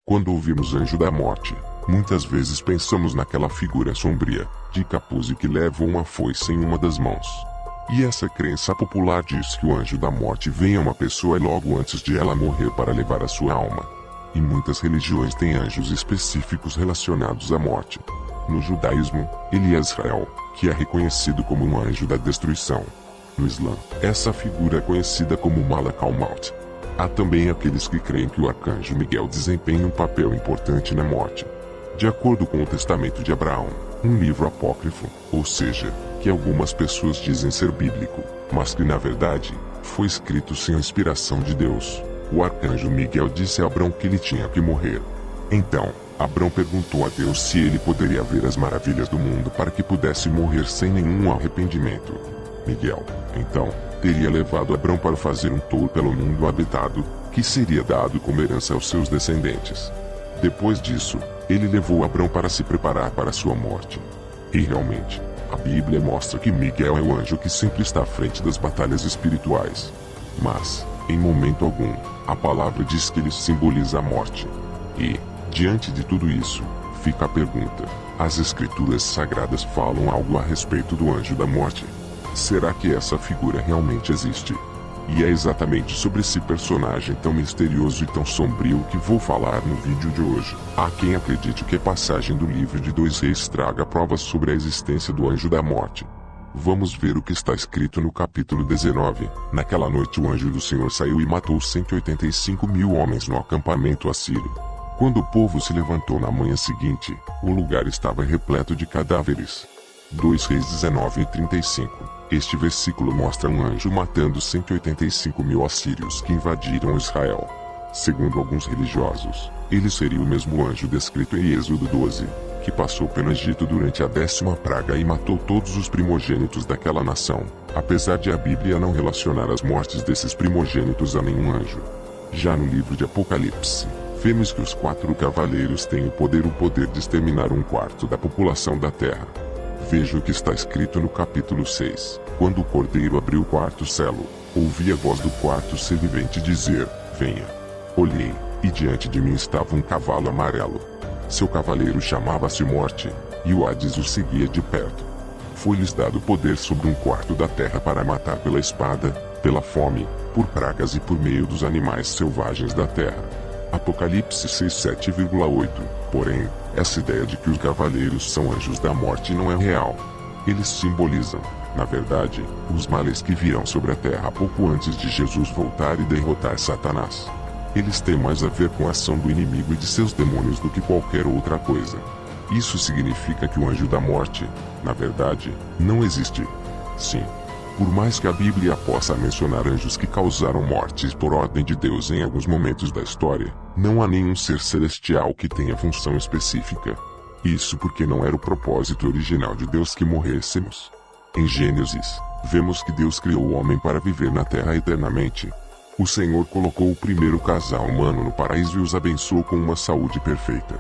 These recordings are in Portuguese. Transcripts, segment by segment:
Quando ouvimos anjo da morte, muitas vezes pensamos naquela figura sombria, de capuz e que leva uma foice em uma das mãos. E essa crença popular diz que o anjo da morte vem a uma pessoa logo antes de ela morrer para levar a sua alma. E muitas religiões têm anjos específicos relacionados à morte. No judaísmo, ele é Israel, que é reconhecido como um anjo da destruição. No Islã, essa figura é conhecida como Malak al-Maut. Há também aqueles que creem que o arcanjo Miguel desempenha um papel importante na morte. De acordo com o Testamento de Abraão, um livro apócrifo, ou seja, que algumas pessoas dizem ser bíblico, mas que na verdade, foi escrito sem a inspiração de Deus. O arcanjo Miguel disse a Abrão que ele tinha que morrer. Então, Abrão perguntou a Deus se ele poderia ver as maravilhas do mundo para que pudesse morrer sem nenhum arrependimento. Miguel, então, teria levado Abrão para fazer um tour pelo mundo habitado, que seria dado como herança aos seus descendentes. Depois disso, ele levou Abrão para se preparar para sua morte. E realmente, a Bíblia mostra que Miguel é o anjo que sempre está à frente das batalhas espirituais. Mas, em momento algum, a palavra diz que ele simboliza a morte. E, diante de tudo isso, fica a pergunta: as escrituras sagradas falam algo a respeito do anjo da morte? Será que essa figura realmente existe? E é exatamente sobre esse personagem tão misterioso e tão sombrio que vou falar no vídeo de hoje. Há quem acredite que a passagem do livro de 2 Reis traga provas sobre a existência do anjo da morte. Vamos ver o que está escrito no capítulo 19. Naquela noite o anjo do Senhor saiu e matou 185.000 homens no acampamento assírio. Quando o povo se levantou na manhã seguinte, o lugar estava repleto de cadáveres. 2 Reis 19:35. Este versículo mostra um anjo matando 185.000 assírios que invadiram Israel. Segundo alguns religiosos, ele seria o mesmo anjo descrito em Êxodo 12, que passou pelo Egito durante a 10ª praga e matou todos os primogênitos daquela nação, apesar de a Bíblia não relacionar as mortes desses primogênitos a nenhum anjo. Já no livro de Apocalipse, vemos que os 4 cavaleiros têm o poder de exterminar 1/4 da população da terra. Veja o que está escrito no capítulo 6. Quando o cordeiro abriu o 4º selo, ouvi a voz do 4º ser vivente dizer: venha. Olhei, e diante de mim estava um cavalo amarelo. Seu cavaleiro chamava-se Morte, e o Hades o seguia de perto. Foi-lhes dado poder sobre 1/4 da terra para matar pela espada, pela fome, por pragas e por meio dos animais selvagens da terra. Apocalipse 6:7,8. Porém, essa ideia de que os cavaleiros são anjos da morte não é real. Eles simbolizam, na verdade, os males que virão sobre a terra pouco antes de Jesus voltar e derrotar Satanás. Eles têm mais a ver com a ação do inimigo e de seus demônios do que qualquer outra coisa. Isso significa que o anjo da morte, na verdade, não existe. Sim. Por mais que a Bíblia possa mencionar anjos que causaram mortes por ordem de Deus em alguns momentos da história, não há nenhum ser celestial que tenha função específica. Isso porque não era o propósito original de Deus que morrêssemos. Em Gênesis, vemos que Deus criou o homem para viver na terra eternamente. O Senhor colocou o primeiro casal humano no paraíso e os abençoou com uma saúde perfeita.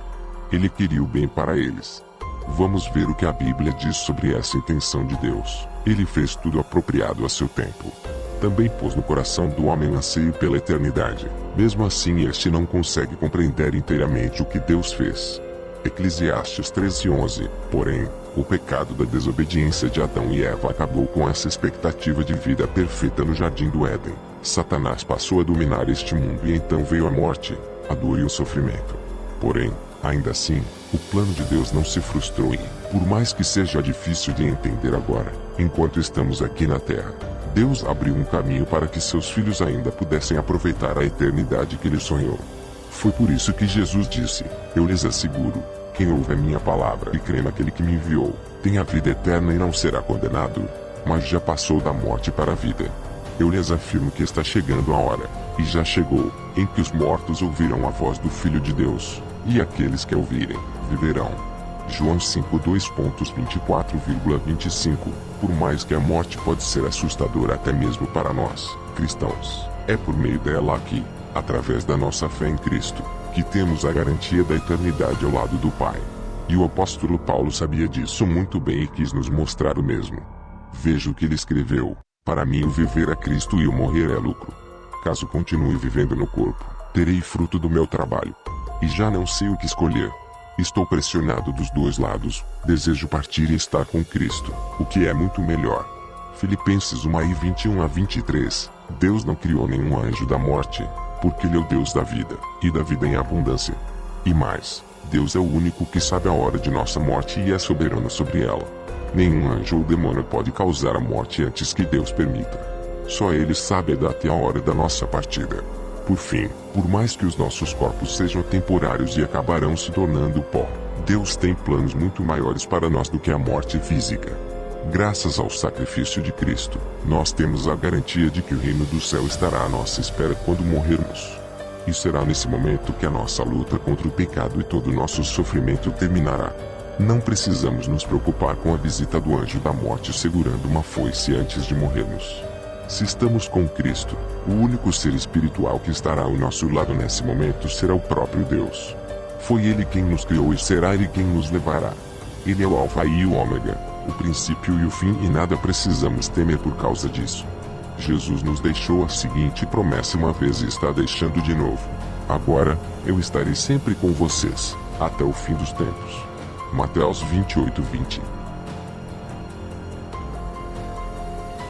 Ele queria o bem para eles. Vamos ver o que a Bíblia diz sobre essa intenção de Deus. Ele fez tudo apropriado a seu tempo. Também pôs no coração do homem anseio pela eternidade. Mesmo assim este não consegue compreender inteiramente o que Deus fez. Eclesiastes 13:11. Porém, o pecado da desobediência de Adão e Eva acabou com essa expectativa de vida perfeita no jardim do Éden. Satanás passou a dominar este mundo e então veio a morte, a dor e o sofrimento. Porém, ainda assim, o plano de Deus não se frustrou e, por mais que seja difícil de entender agora, enquanto estamos aqui na Terra, Deus abriu um caminho para que seus filhos ainda pudessem aproveitar a eternidade que ele sonhou. Foi por isso que Jesus disse: eu lhes asseguro, quem ouve a minha palavra e crê naquele que me enviou, tem a vida eterna e não será condenado, mas já passou da morte para a vida. Eu lhes afirmo que está chegando a hora, e já chegou, em que os mortos ouvirão a voz do Filho de Deus, e aqueles que a ouvirem, viverão. João 5:2.24,25. Por mais que a morte pode ser assustadora até mesmo para nós, cristãos, é por meio dela que, através da nossa fé em Cristo, que temos a garantia da eternidade ao lado do Pai. E o apóstolo Paulo sabia disso muito bem e quis nos mostrar o mesmo. Veja o que ele escreveu: para mim o viver é Cristo e o morrer é lucro. Caso continue vivendo no corpo, terei fruto do meu trabalho. e já não sei o que escolher. Estou pressionado dos dois lados, desejo partir e estar com Cristo, o que é muito melhor. Filipenses 1:21-23. Deus não criou nenhum anjo da morte, porque Ele é o Deus da vida, e da vida em abundância. E mais, Deus é o único que sabe a hora de nossa morte e é soberano sobre ela. Nenhum anjo ou demônio pode causar a morte antes que Deus permita. Só Ele sabe a data e a hora da nossa partida. Por fim, por mais que os nossos corpos sejam temporários e acabarão se tornando pó, Deus tem planos muito maiores para nós do que a morte física. Graças ao sacrifício de Cristo, nós temos a garantia de que o reino do céu estará à nossa espera quando morrermos. E será nesse momento que a nossa luta contra o pecado e todo o nosso sofrimento terminará. Não precisamos nos preocupar com a visita do anjo da morte segurando uma foice antes de morrermos. Se estamos com Cristo, o único ser espiritual que estará ao nosso lado nesse momento será o próprio Deus. Foi Ele quem nos criou e será Ele quem nos levará. Ele é o Alfa e o Ômega, o princípio e o fim, e nada precisamos temer por causa disso. Jesus nos deixou a seguinte promessa uma vez e está deixando de novo: agora, eu estarei sempre com vocês, até o fim dos tempos. Mateus 28:20.